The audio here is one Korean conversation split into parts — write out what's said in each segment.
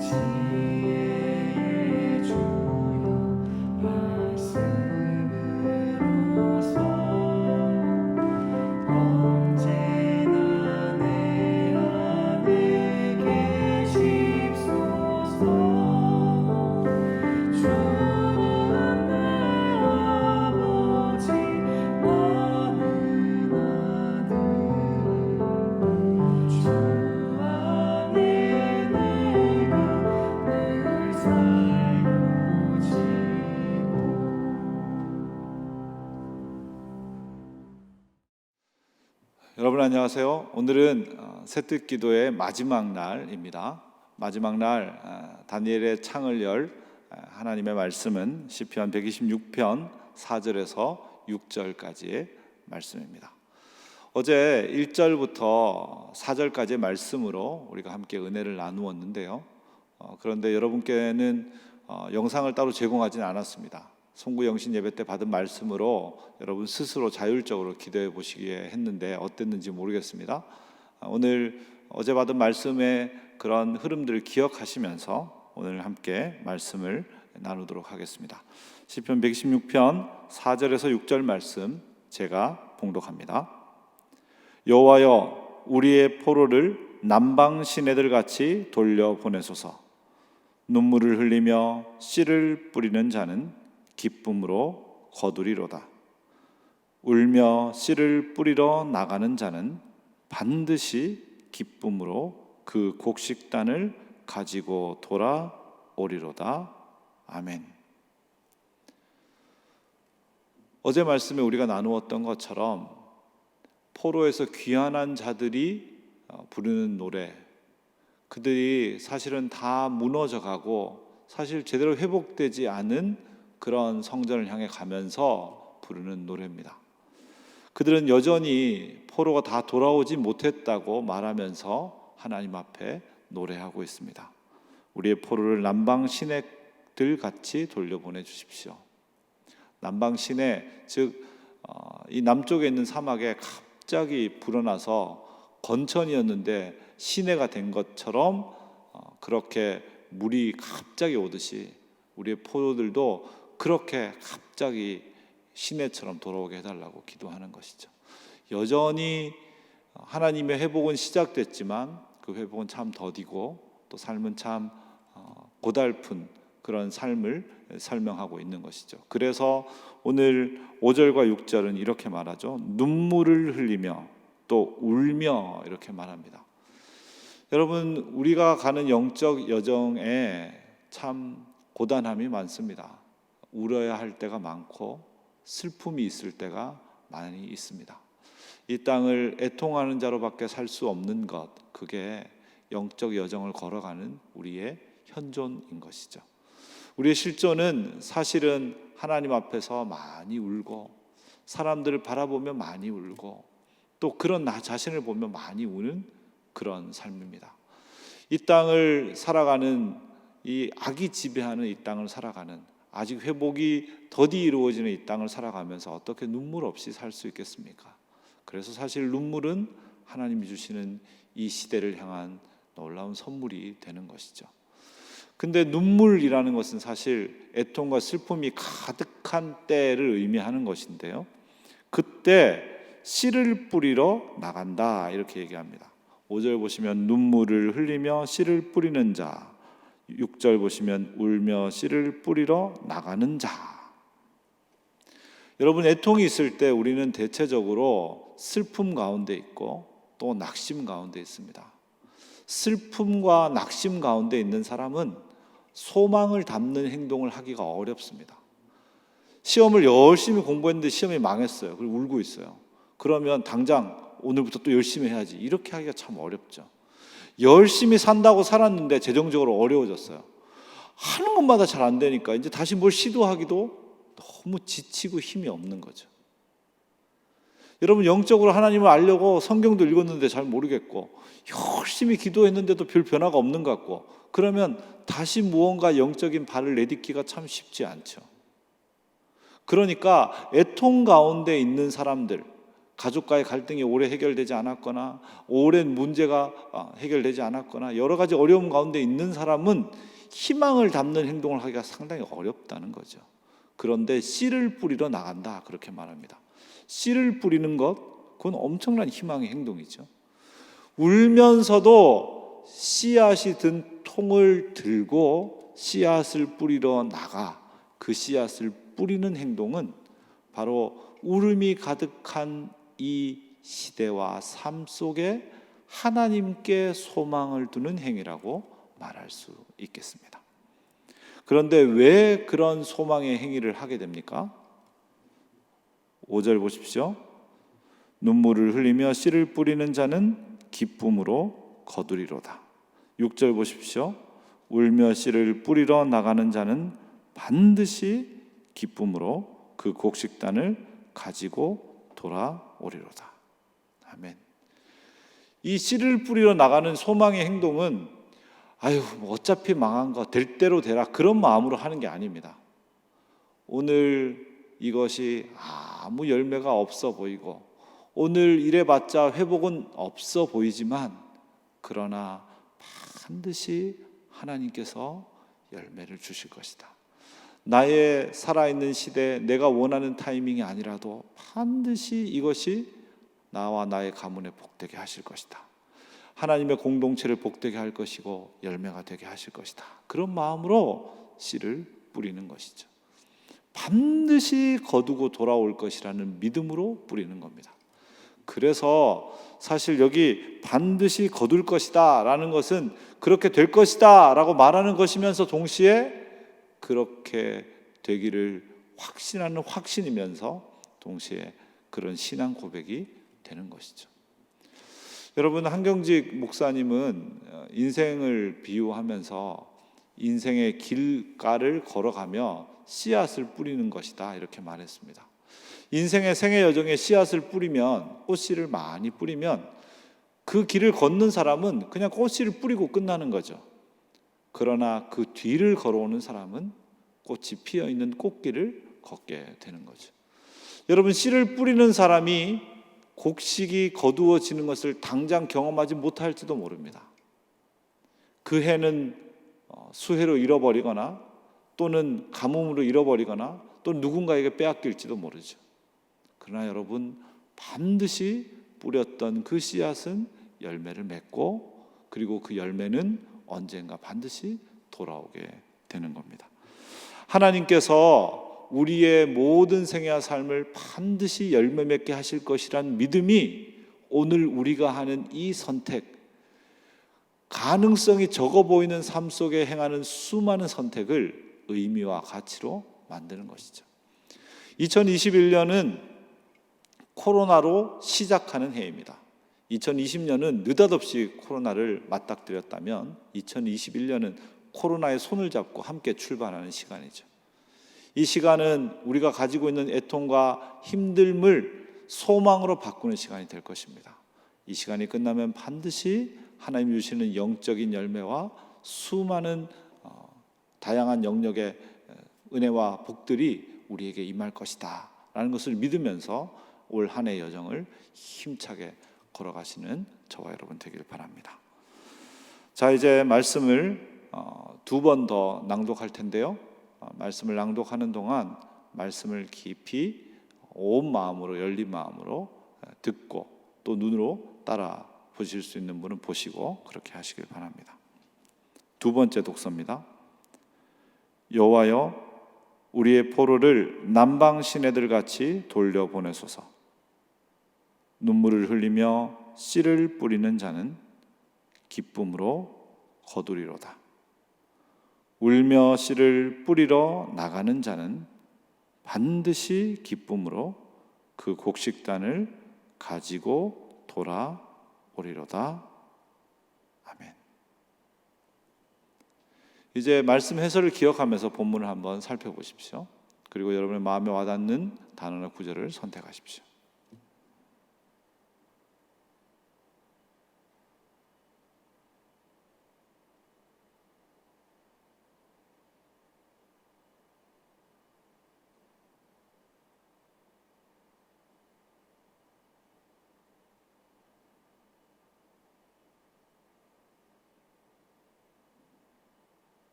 지혜의 주여 말씀으로서 언제나 내 안에 계십소서. 주는 내 아버지 나는 아들 주 안에 내가 늘 살고 지고. 여러분 안녕하세요. 오늘은 새뜻기도의 마지막 날입니다. 마지막 날 다니엘의 창을 열 하나님의 말씀은 시편 126편 4절에서 6절까지의 말씀입니다. 어제 1절부터 4절까지의 말씀으로 우리가 함께 은혜를 나누었는데요. 그런데 여러분께는 영상을 따로 제공하지는 않았습니다. 송구 영신 예배 때 받은 말씀으로 여러분 스스로 자율적으로 기도해 보시기에 했는데 어땠는지 모르겠습니다. 오늘 어제 받은 말씀의 그런 흐름들을 기억하시면서 오늘 함께 말씀을 나누도록 하겠습니다. 시편 116편 4절에서 6절 말씀 제가 봉독합니다. 여호와여, 우리의 포로를 남방 시내들 같이 돌려보내소서. 눈물을 흘리며 씨를 뿌리는 자는 기쁨으로 거두리로다. 울며 씨를 뿌리러 나가는 자는 반드시 기쁨으로 그 곡식단을 가지고 돌아오리로다. 아멘. 어제 말씀에 우리가 나누었던 것처럼 포로에서 귀환한 자들이 부르는 노래, 그들이 사실은 다 무너져가고 사실 제대로 회복되지 않은 그런 성전을 향해 가면서 부르는 노래입니다. 그들은 여전히 포로가 다 돌아오지 못했다고 말하면서 하나님 앞에 노래하고 있습니다. 우리의 포로를 남방 시내들 같이 돌려보내 주십시오. 남방 시내, 즉 이 남쪽에 있는 사막에 갑자기 불어나서 건천이었는데 시내가 된 것처럼 그렇게 물이 갑자기 오듯이 우리의 포로들도 그렇게 갑자기 시내처럼 돌아오게 해달라고 기도하는 것이죠. 여전히 하나님의 회복은 시작됐지만 그 회복은 참 더디고 또 삶은 참 고달픈 그런 삶을 설명하고 있는 것이죠. 그래서 오늘 5절과 6절은 이렇게 말하죠. 눈물을 흘리며 또 울며 이렇게 말합니다. 여러분, 우리가 가는 영적 여정에 참 고단함이 많습니다. 울어야 할 때가 많고 슬픔이 있을 때가 많이 있습니다. 이 땅을 애통하는 자로밖에 살 수 없는 것, 그게 영적 여정을 걸어가는 우리의 현존인 것이죠. 우리의 실존은 사실은 하나님 앞에서 많이 울고 사람들을 바라보며 많이 울고 또 그런 나 자신을 보며 많이 우는 그런 삶입니다. 이 땅을 살아가는, 이 악이 지배하는 이 땅을 살아가는, 아직 회복이 더디 이루어지는 이 땅을 살아가면서 어떻게 눈물 없이 살 수 있겠습니까? 그래서 사실 눈물은 하나님이 주시는 이 시대를 향한 놀라운 선물이 되는 것이죠. 근데 눈물이라는 것은 사실 애통과 슬픔이 가득한 때를 의미하는 것인데요, 그때 씨를 뿌리러 나간다 이렇게 얘기합니다. 5절 보시면 눈물을 흘리며 씨를 뿌리는 자, 6절 보시면 울며 씨를 뿌리러 나가는 자. 여러분, 애통이 있을 때 우리는 대체적으로 슬픔 가운데 있고 또 낙심 가운데 있습니다. 슬픔과 낙심 가운데 있는 사람은 소망을 담는 행동을 하기가 어렵습니다. 시험을 열심히 공부했는데 시험이 망했어요. 그리고 울고 있어요. 그러면 당장 오늘부터 또 열심히 해야지, 이렇게 하기가 참 어렵죠. 열심히 산다고 살았는데 재정적으로 어려워졌어요. 하는 것마다 잘 안 되니까 이제 다시 뭘 시도하기도 너무 지치고 힘이 없는 거죠. 여러분, 영적으로 하나님을 알려고 성경도 읽었는데 잘 모르겠고 열심히 기도했는데도 별 변화가 없는 것 같고, 그러면 다시 무언가 영적인 발을 내딛기가 참 쉽지 않죠. 그러니까 애통 가운데 있는 사람들, 가족과의 갈등이 오래 해결되지 않았거나 오랜 문제가 해결되지 않았거나 여러 가지 어려움 가운데 있는 사람은 희망을 담는 행동을 하기가 상당히 어렵다는 거죠. 그런데 씨를 뿌리러 나간다, 그렇게 말합니다. 씨를 뿌리는 것, 그건 엄청난 희망의 행동이죠. 울면서도 씨앗이 든 통을 들고 씨앗을 뿌리러 나가 그 씨앗을 뿌리는 행동은 바로 울음이 가득한 이 시대와 삶 속에 하나님께 소망을 두는 행위라고 말할 수 있겠습니다. 그런데 왜 그런 소망의 행위를 하게 됩니까? 5절 보십시오. 눈물을 흘리며 씨를 뿌리는 자는 기쁨으로 거두리로다. 6절 보십시오. 울며 씨를 뿌리러 나가는 자는 반드시 기쁨으로 그 곡식단을 가지고 돌아오리로다. 아멘. 이 씨를 뿌리러 나가는 소망의 행동은 뭐 어차피 망한 거 될 대로 되라, 그런 마음으로 하는 게 아닙니다. 오늘 이것이 아무 열매가 없어 보이고 오늘 이래봤자 회복은 없어 보이지만 그러나 반드시 하나님께서 열매를 주실 것이다. 나의 살아있는 시대, 내가 원하는 타이밍이 아니라도 반드시 이것이 나와 나의 가문에 복되게 하실 것이다. 하나님의 공동체를 복되게 할 것이고 열매가 되게 하실 것이다. 그런 마음으로 씨를 뿌리는 것이죠. 반드시 거두고 돌아올 것이라는 믿음으로 뿌리는 겁니다. 그래서 사실 여기 반드시 거둘 것이다 라는 것은 그렇게 될 것이다 라고 말하는 것이면서 동시에 그렇게 되기를 확신하는 확신이면서 동시에 그런 신앙 고백이 되는 것이죠. 여러분, 한경직 목사님은 인생을 비유하면서 인생의 길가를 걸어가며 씨앗을 뿌리는 것이다, 이렇게 말했습니다. 인생의 생애 여정에 씨앗을 뿌리면, 꽃씨를 많이 뿌리면 그 길을 걷는 사람은 그냥 꽃씨를 뿌리고 끝나는 거죠. 그러나 그 뒤를 걸어오는 사람은 꽃이 피어있는 꽃길을 걷게 되는 거죠. 여러분, 씨를 뿌리는 사람이 곡식이 거두어지는 것을 당장 경험하지 못할지도 모릅니다. 그 해는 수해로 잃어버리거나 또는 가뭄으로 잃어버리거나 또 누군가에게 빼앗길지도 모르죠. 그러나 여러분, 반드시 뿌렸던 그 씨앗은 열매를 맺고 그리고 그 열매는 언젠가 반드시 돌아오게 되는 겁니다. 하나님께서 우리의 모든 생애와 삶을 반드시 열매 맺게 하실 것이란 믿음이 오늘 우리가 하는 이 선택, 가능성이 적어 보이는 삶 속에 행하는 수많은 선택을 의미와 가치로 만드는 것이죠. 2021년은 코로나로 시작하는 해입니다. 2020년은 느닷없이 코로나를 맞닥뜨렸다면 2021년은 코로나의 손을 잡고 함께 출발하는 시간이죠. 이 시간은 우리가 가지고 있는 애통과 힘듦을 소망으로 바꾸는 시간이 될 것입니다. 이 시간이 끝나면 반드시 하나님 주시는 영적인 열매와 수많은 다양한 영역의 은혜와 복들이 우리에게 임할 것이다 라는 것을 믿으면서 올 한 해의 여정을 힘차게 걸어가시는 저와 여러분 되길 바랍니다. 자, 이제 말씀을 두 번 더 낭독할 텐데요. 말씀을 낭독하는 동안 말씀을 깊이 온 마음으로, 열린 마음으로 듣고 또 눈으로 따라 보실 수 있는 분은 보시고 그렇게 하시길 바랍니다. 두 번째 독서입니다. 여호와여, 우리의 포로를 남방 시내들 같이 돌려보내소서. 눈물을 흘리며 씨를 뿌리는 자는 기쁨으로 거두리로다. 울며 씨를 뿌리러 나가는 자는 반드시 기쁨으로 그 곡식단을 가지고 돌아오리로다. 아멘. 이제 말씀 해설을 기억하면서 본문을 한번 살펴보십시오. 그리고 여러분의 마음에 와닿는 단어나 구절을 선택하십시오.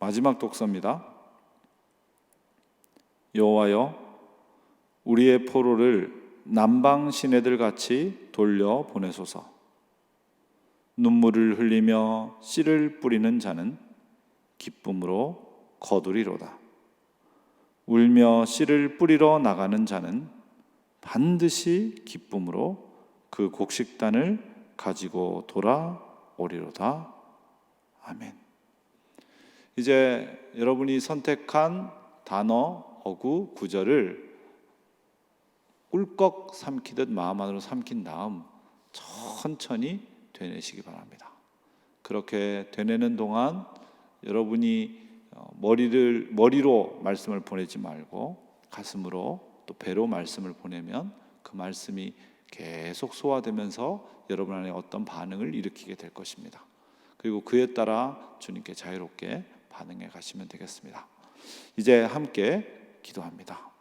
마지막 독서입니다. 여호와여, 우리의 포로를 남방 시내들 같이 돌려 보내소서. 눈물을 흘리며 씨를 뿌리는 자는 기쁨으로 거두리로다. 울며 씨를 뿌리러 나가는 자는 반드시 기쁨으로 그 곡식단을 가지고 돌아오리로다. 아멘. 이제 여러분이 선택한 단어, 어구, 구절을 꿀꺽 삼키듯 마음 안으로 삼킨 다음 천천히 되뇌시기 바랍니다. 그렇게 되뇌는 동안 여러분이 머리로 말씀을 보내지 말고 가슴으로 또 배로 말씀을 보내면 그 말씀이 계속 소화되면서 여러분 안에 어떤 반응을 일으키게 될 것입니다. 그리고 그에 따라 주님께 자유롭게 반응해 가시면 되겠습니다. 이제 함께 기도합니다.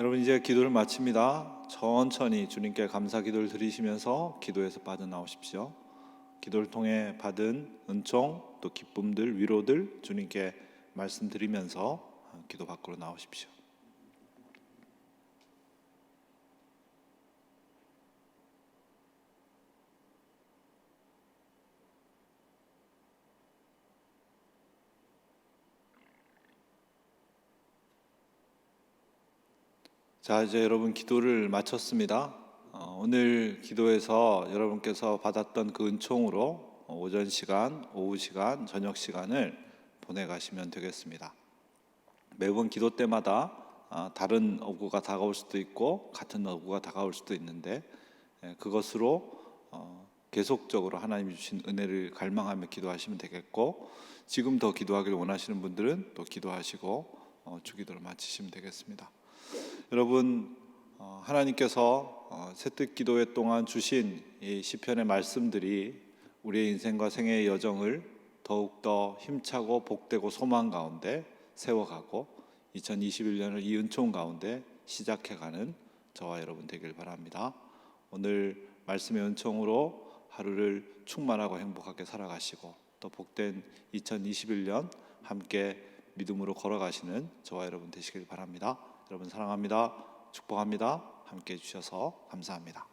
여러분 이제 기도를 마칩니다. 천천히 주님께 감사 기도를 드리시면서 기도에서 빠져나오십시오. 기도를 통해 받은 은총, 또 기쁨들, 위로들 주님께 말씀드리면서 기도 밖으로 나오십시오. 자, 이제 여러분 기도를 마쳤습니다. 오늘 기도에서 여러분께서 받았던 그 은총으로 오전 시간, 오후 시간, 저녁 시간을 보내가시면 되겠습니다. 매번 기도 때마다 다른 어구가 다가올 수도 있고 같은 어구가 다가올 수도 있는데 그것으로 계속적으로 하나님이 주신 은혜를 갈망하며 기도하시면 되겠고, 지금 더 기도하기를 원하시는 분들은 또 기도하시고 주기도를 마치시면 되겠습니다. 여러분, 하나님께서 새뜻 기도회 동안 주신 이 시편의 말씀들이 우리의 인생과 생애의 여정을 더욱더 힘차고 복되고 소망 가운데 세워가고 2021년을 이 은총 가운데 시작해가는 저와 여러분 되길 바랍니다. 오늘 말씀의 은총으로 하루를 충만하고 행복하게 살아가시고 또 복된 2021년 함께 믿음으로 걸어가시는 저와 여러분 되시길 바랍니다. 여러분 사랑합니다. 축복합니다. 함께 해주셔서 감사합니다.